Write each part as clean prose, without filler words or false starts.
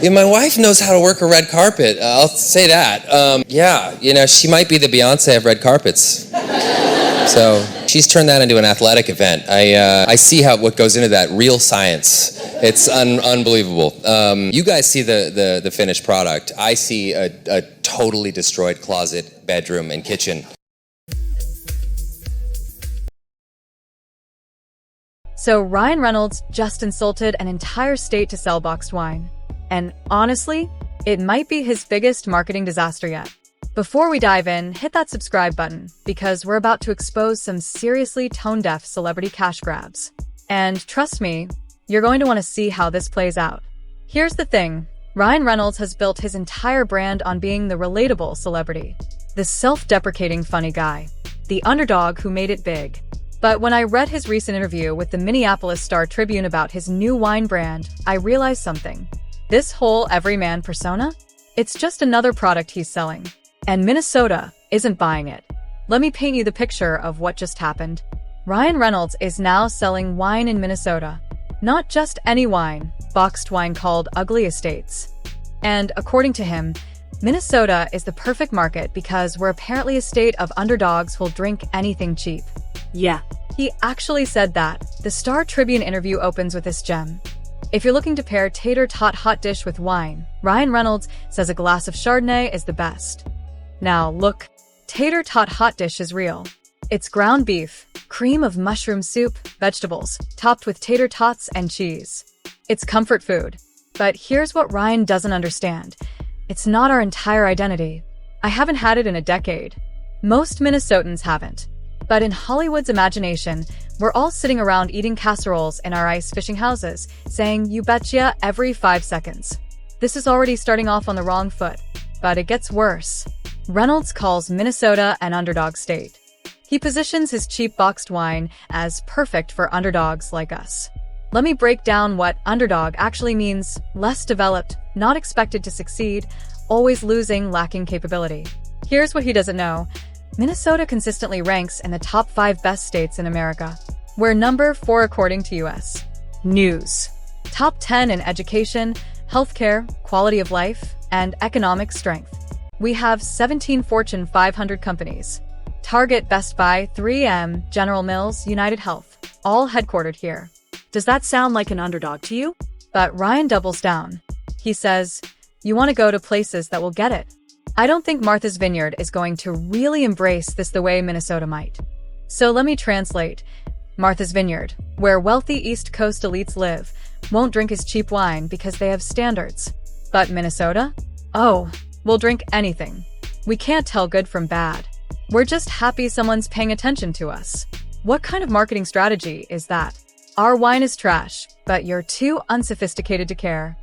Yeah, my wife knows how to work a red carpet. I'll say that. Yeah, she might be the Beyonce of red carpets. So she's turned that into an athletic event. I see what goes into that. Real science. It's unbelievable. You guys see the finished product. I see a totally destroyed closet, bedroom, and kitchen. So Ryan Reynolds just insulted an entire state to sell boxed wine. And honestly, it might be his biggest marketing disaster yet. Before we dive in, hit that subscribe button, because we're about to expose some seriously tone-deaf celebrity cash grabs. And trust me, you're going to want to see how this plays out. Here's the thing, Ryan Reynolds has built his entire brand on being the relatable celebrity, the self-deprecating funny guy, the underdog who made it big. But when I read his recent interview with the Minneapolis Star-Tribune about his new wine brand, I realized something. This whole everyman persona? It's just another product he's selling. And Minnesota isn't buying it. Let me paint you the picture of what just happened. Ryan Reynolds is now selling wine in Minnesota. Not just any wine, boxed wine called Ugly Estates. And according to him, Minnesota is the perfect market because we're apparently a state of underdogs who'll drink anything cheap. Yeah, he actually said that. The Star-Tribune interview opens with this gem. If you're looking to pair tater tot hot dish with wine, Ryan Reynolds says a glass of Chardonnay is the best. Now look, tater tot hot dish is real. It's ground beef, cream of mushroom soup, vegetables, topped with tater tots and cheese. It's comfort food. But here's what Ryan doesn't understand. It's not our entire identity. I haven't had it in a decade. Most Minnesotans haven't. But in Hollywood's imagination, we're all sitting around eating casseroles in our ice fishing houses, saying "you betcha" every 5 seconds. This is already starting off on the wrong foot, but it gets worse. Reynolds calls Minnesota an underdog state. He positions his cheap boxed wine as perfect for underdogs like us. Let me break down what underdog actually means: less developed, not expected to succeed, always losing, lacking capability. Here's what he doesn't know. Minnesota consistently ranks in the top 5 best states in America. We're number 4 according to U.S. News. Top 10 in education, healthcare, quality of life, and economic strength. We have 17 Fortune 500 companies. Target, Best Buy, 3M, General Mills, United Health, all headquartered here. Does that sound like an underdog to you? But Ryan doubles down. He says, you want to go to places that will get it. I don't think Martha's Vineyard is going to really embrace this the way Minnesota might. So let me translate. Martha's Vineyard, where wealthy East Coast elites live, won't drink his cheap wine because they have standards. But Minnesota? Oh, we'll drink anything. We can't tell good from bad. We're just happy someone's paying attention to us. What kind of marketing strategy is that? Our wine is trash, but you're too unsophisticated to care.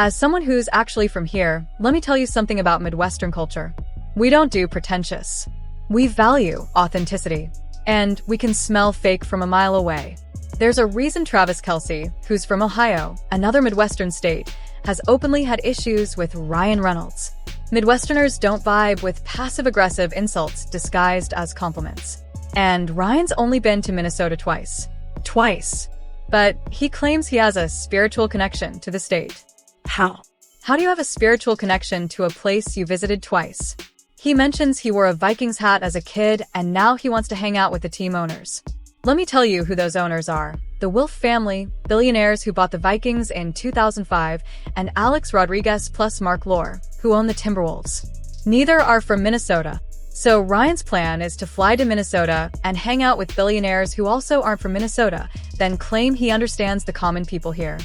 As someone who's actually from here, let me tell you something about Midwestern culture. We don't do pretentious. We value authenticity. And we can smell fake from a mile away. There's a reason Travis Kelce, who's from Ohio, another Midwestern state, has openly had issues with Ryan Reynolds. Midwesterners don't vibe with passive-aggressive insults disguised as compliments. And Ryan's only been to Minnesota twice. Twice. But he claims he has a spiritual connection to the state. How? How do you have a spiritual connection to a place you visited twice? He mentions he wore a Vikings hat as a kid and now he wants to hang out with the team owners. Let me tell you who those owners are. The Wilf family, billionaires who bought the Vikings in 2005, and Alex Rodriguez plus Mark Lore, who own the Timberwolves. Neither are from Minnesota. So Ryan's plan is to fly to Minnesota and hang out with billionaires who also aren't from Minnesota, then claim he understands the common people here.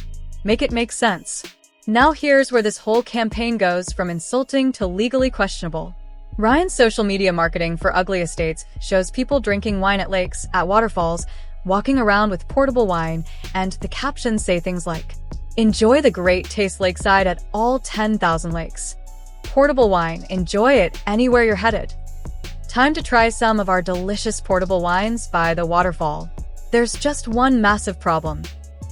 Make it make sense. Now here's where this whole campaign goes from insulting to legally questionable. Ryan's social media marketing for Ugly Estates shows people drinking wine at lakes, at waterfalls, walking around with portable wine, and the captions say things like, "Enjoy the great taste lakeside at all 10,000 lakes. Portable wine, enjoy it anywhere you're headed. Time to try some of our delicious portable wines by the waterfall." There's just one massive problem.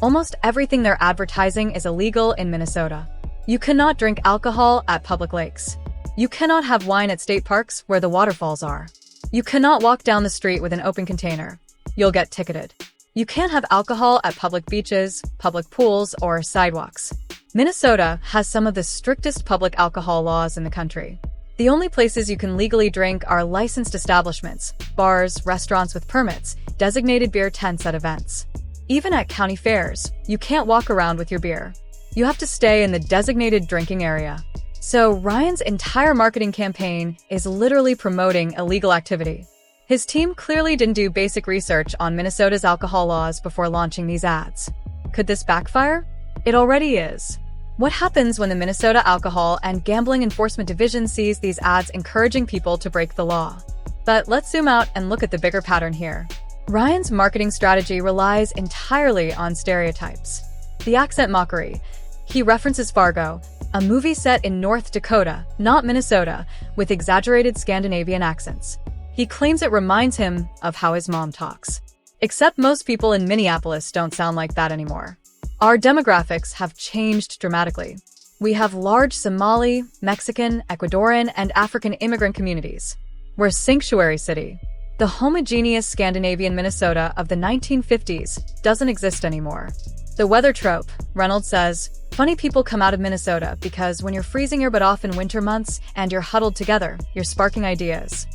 Almost everything they're advertising is illegal in Minnesota. You cannot drink alcohol at public lakes. You cannot have wine at state parks where the waterfalls are. You cannot walk down the street with an open container. You'll get ticketed. You can't have alcohol at public beaches, public pools, or sidewalks. Minnesota has some of the strictest public alcohol laws in the country. The only places you can legally drink are licensed establishments, bars, restaurants with permits, designated beer tents at events. Even at county fairs, you can't walk around with your beer. You have to stay in the designated drinking area. So Ryan's entire marketing campaign is literally promoting illegal activity. His team clearly didn't do basic research on Minnesota's alcohol laws before launching these ads. Could this backfire? It already is. What happens when the Minnesota Alcohol and Gambling Enforcement Division sees these ads encouraging people to break the law? But let's zoom out and look at the bigger pattern here. Ryan's marketing strategy relies entirely on stereotypes. The accent mockery. He references Fargo, a movie set in North Dakota, not Minnesota, with exaggerated Scandinavian accents. He claims it reminds him of how his mom talks. Except most people in Minneapolis don't sound like that anymore. Our demographics have changed dramatically. We have large Somali, Mexican, Ecuadorian, and African immigrant communities. We're a sanctuary city. The homogeneous Scandinavian Minnesota of the 1950s doesn't exist anymore. The weather trope, Reynolds says, funny people come out of Minnesota because when you're freezing your butt off in winter months and you're huddled together, you're sparking ideas.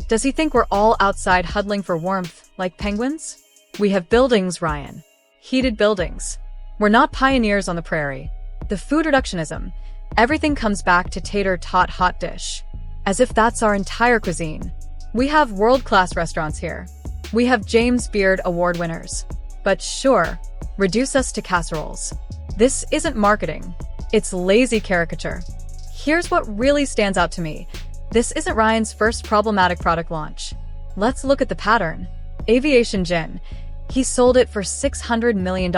Does he think we're all outside huddling for warmth, like penguins? We have buildings, Ryan. Heated buildings. We're not pioneers on the prairie. The food reductionism. Everything comes back to tater tot hot dish. As if that's our entire cuisine. We have world-class restaurants here. We have James Beard Award winners. But sure, reduce us to casseroles. This isn't marketing. It's lazy caricature. Here's what really stands out to me. This isn't Ryan's first problematic product launch. Let's look at the pattern. Aviation gin. He sold it for $600 million,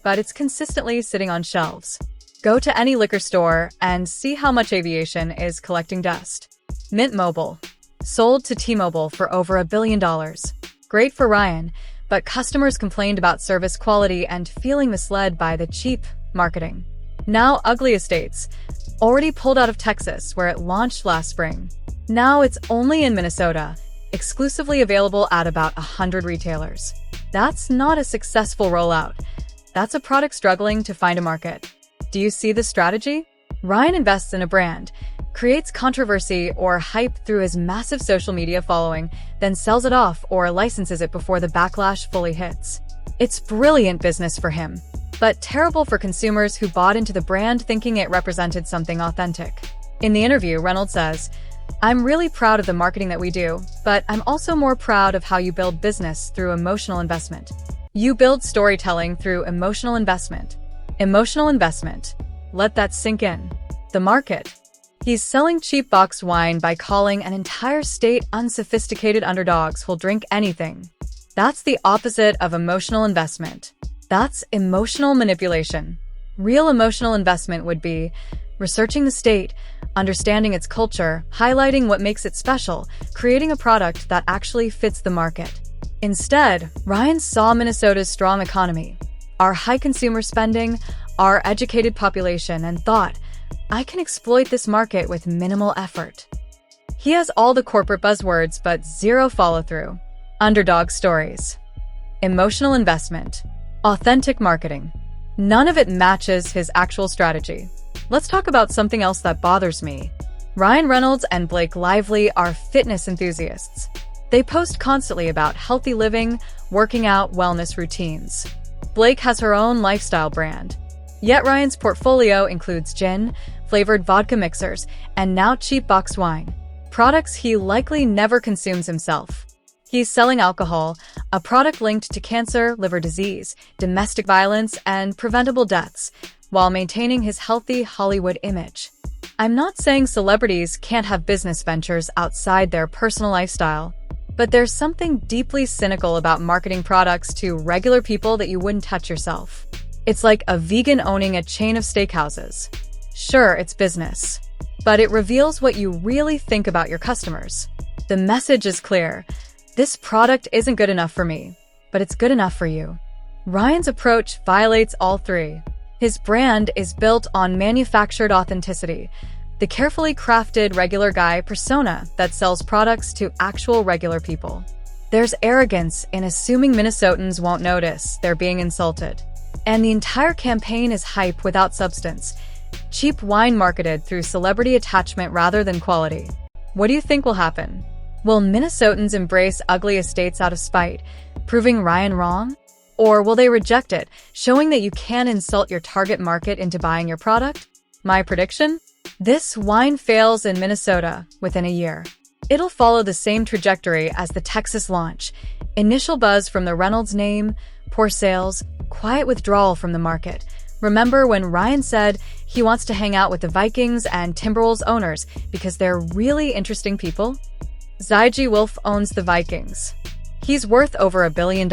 but it's consistently sitting on shelves. Go to any liquor store and see how much aviation is collecting dust. Mint Mobile. Sold to T-Mobile for over $1 billion. Great for Ryan, but customers complained about service quality and feeling misled by the cheap marketing. Now Ugly Estates. Already pulled out of Texas, where it launched last spring. Now it's only in Minnesota, exclusively available at about 100 retailers. That's not a successful rollout. That's a product struggling to find a market. Do you see the strategy? Ryan invests in a brand, creates controversy or hype through his massive social media following, then sells it off or licenses it before the backlash fully hits. It's brilliant business for him, but terrible for consumers who bought into the brand thinking it represented something authentic. In the interview, Reynolds says, "I'm really proud of the marketing that we do, but I'm also more proud of how you build business through emotional investment. You build storytelling through emotional investment. Emotional investment. Let that sink in. The market." He's selling cheap box wine by calling an entire state unsophisticated underdogs who'll drink anything. That's the opposite of emotional investment. That's emotional manipulation. Real emotional investment would be researching the state, understanding its culture, highlighting what makes it special, creating a product that actually fits the market. Instead, Ryan saw Minnesota's strong economy, our high consumer spending, our educated population, and thought, I can exploit this market with minimal effort. He has all the corporate buzzwords, but zero follow-through. Underdog stories. Emotional investment. Authentic marketing. None of it matches his actual strategy. Let's talk about something else that bothers me. Ryan Reynolds and Blake Lively are fitness enthusiasts. They post constantly about healthy living, working out, wellness routines. Blake has her own lifestyle brand. Yet Ryan's portfolio includes gin, flavored vodka mixers, and now cheap box wine. Products he likely never consumes himself. He's selling alcohol, a product linked to cancer, liver disease, domestic violence, and preventable deaths, while maintaining his healthy Hollywood image. I'm not saying celebrities can't have business ventures outside their personal lifestyle, but there's something deeply cynical about marketing products to regular people that you wouldn't touch yourself. It's like a vegan owning a chain of steakhouses. Sure, it's business, but it reveals what you really think about your customers. The message is clear. This product isn't good enough for me, but it's good enough for you. Ryan's approach violates all three. His brand is built on manufactured authenticity, the carefully crafted regular guy persona that sells products to actual regular people. There's arrogance in assuming Minnesotans won't notice they're being insulted. And the entire campaign is hype without substance. Cheap wine marketed through celebrity attachment rather than quality. What do you think will happen? Will Minnesotans embrace ugly estates out of spite, proving Ryan wrong? Or will they reject it, showing that you can insult your target market into buying your product? My prediction? This wine fails in Minnesota within a year. It'll follow the same trajectory as the Texas launch. Initial buzz from the Reynolds name, poor sales, quiet withdrawal from the market. Remember when Ryan said he wants to hang out with the Vikings and Timberwolves owners because they're really interesting people? Zygi Wolf owns the Vikings. He's worth over $1 billion.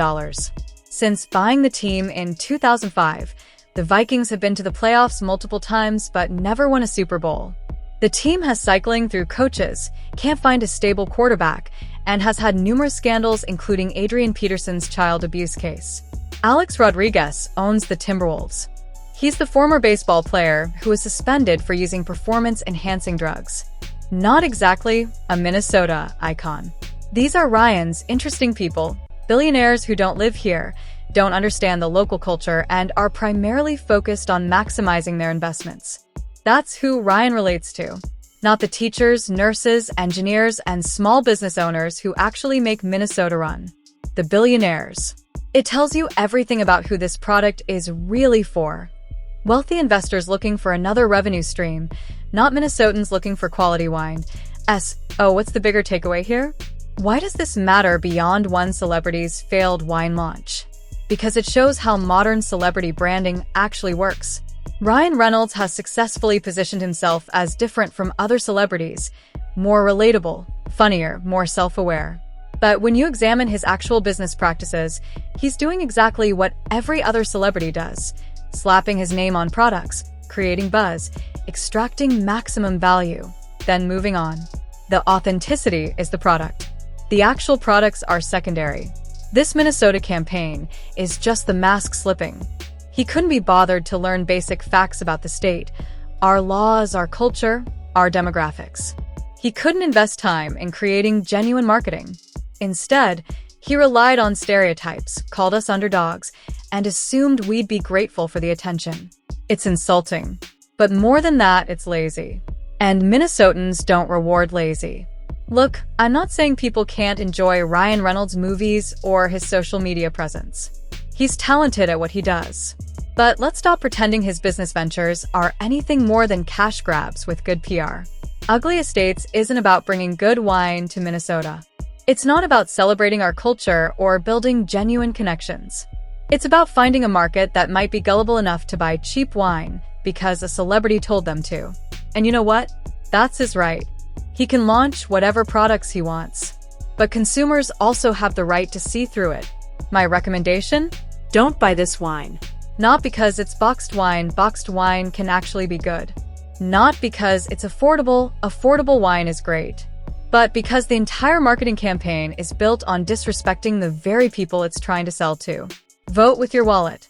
Since buying the team in 2005, the Vikings have been to the playoffs multiple times but never won a Super Bowl. The team has cycling through coaches, can't find a stable quarterback, and has had numerous scandals including Adrian Peterson's child abuse case. Alex Rodriguez owns the Timberwolves. He's the former baseball player who was suspended for using performance-enhancing drugs. Not exactly a Minnesota icon. These are Ryan's interesting people, billionaires who don't live here, don't understand the local culture, and are primarily focused on maximizing their investments. That's who Ryan relates to, not the teachers, nurses, engineers, and small business owners who actually make Minnesota run. The billionaires. It tells you everything about who this product is really for. Wealthy investors looking for another revenue stream, not Minnesotans looking for quality wine. What's the bigger takeaway here? Why does this matter beyond one celebrity's failed wine launch? Because it shows how modern celebrity branding actually works. Ryan Reynolds has successfully positioned himself as different from other celebrities, more relatable, funnier, more self-aware. But when you examine his actual business practices, he's doing exactly what every other celebrity does, slapping his name on products, creating buzz, extracting maximum value, then moving on. The authenticity is the product. The actual products are secondary. This Minnesota campaign is just the mask slipping. He couldn't be bothered to learn basic facts about the state, our laws, our culture, our demographics. He couldn't invest time in creating genuine marketing. Instead, he relied on stereotypes, called us underdogs, and assumed we'd be grateful for the attention. It's insulting. But more than that, it's lazy. And Minnesotans don't reward lazy. Look, I'm not saying people can't enjoy Ryan Reynolds' movies or his social media presence. He's talented at what he does. But let's stop pretending his business ventures are anything more than cash grabs with good PR. Ugly Estates isn't about bringing good wine to Minnesota. It's not about celebrating our culture or building genuine connections. It's about finding a market that might be gullible enough to buy cheap wine because a celebrity told them to. And you know what? That's his right. He can launch whatever products he wants. But consumers also have the right to see through it. My recommendation? Don't buy this wine. Not because it's boxed wine can actually be good. Not because it's affordable wine is great. But because the entire marketing campaign is built on disrespecting the very people it's trying to sell to. Vote with your wallet.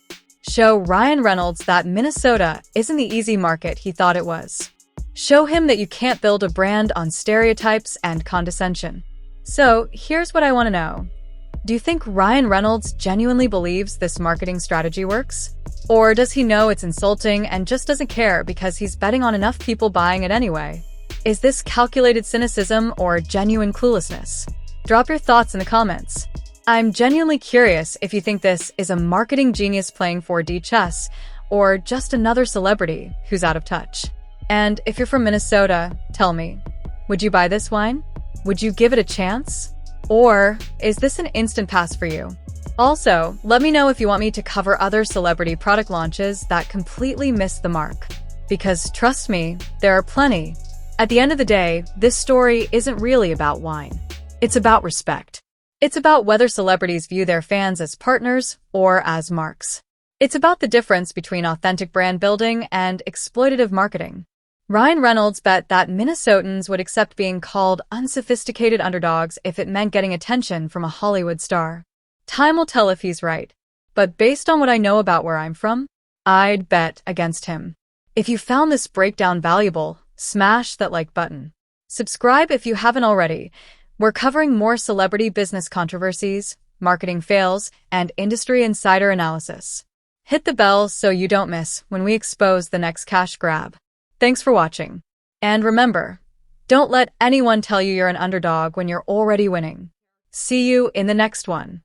Show Ryan Reynolds that Minnesota isn't the easy market he thought it was. Show him that you can't build a brand on stereotypes and condescension. So, here's what I want to know. Do you think Ryan Reynolds genuinely believes this marketing strategy works? Or does he know it's insulting and just doesn't care because he's betting on enough people buying it anyway? Is this calculated cynicism or genuine cluelessness? Drop your thoughts in the comments. I'm genuinely curious if you think this is a marketing genius playing 4D chess or just another celebrity who's out of touch. And if you're from Minnesota, tell me, would you buy this wine? Would you give it a chance? Or is this an instant pass for you? Also, let me know if you want me to cover other celebrity product launches that completely miss the mark. Because trust me, there are plenty. At the end of the day, this story isn't really about wine. It's about respect. It's about whether celebrities view their fans as partners or as marks. It's about the difference between authentic brand building and exploitative marketing. Ryan Reynolds bet that Minnesotans would accept being called unsophisticated underdogs if it meant getting attention from a Hollywood star. Time will tell if he's right. But based on what I know about where I'm from, I'd bet against him. If you found this breakdown valuable, smash that like button. Subscribe if you haven't already. We're covering more celebrity business controversies, marketing fails, and industry insider analysis. Hit the bell so you don't miss when we expose the next cash grab. Thanks for watching. And remember, don't let anyone tell you you're an underdog when you're already winning. See you in the next one.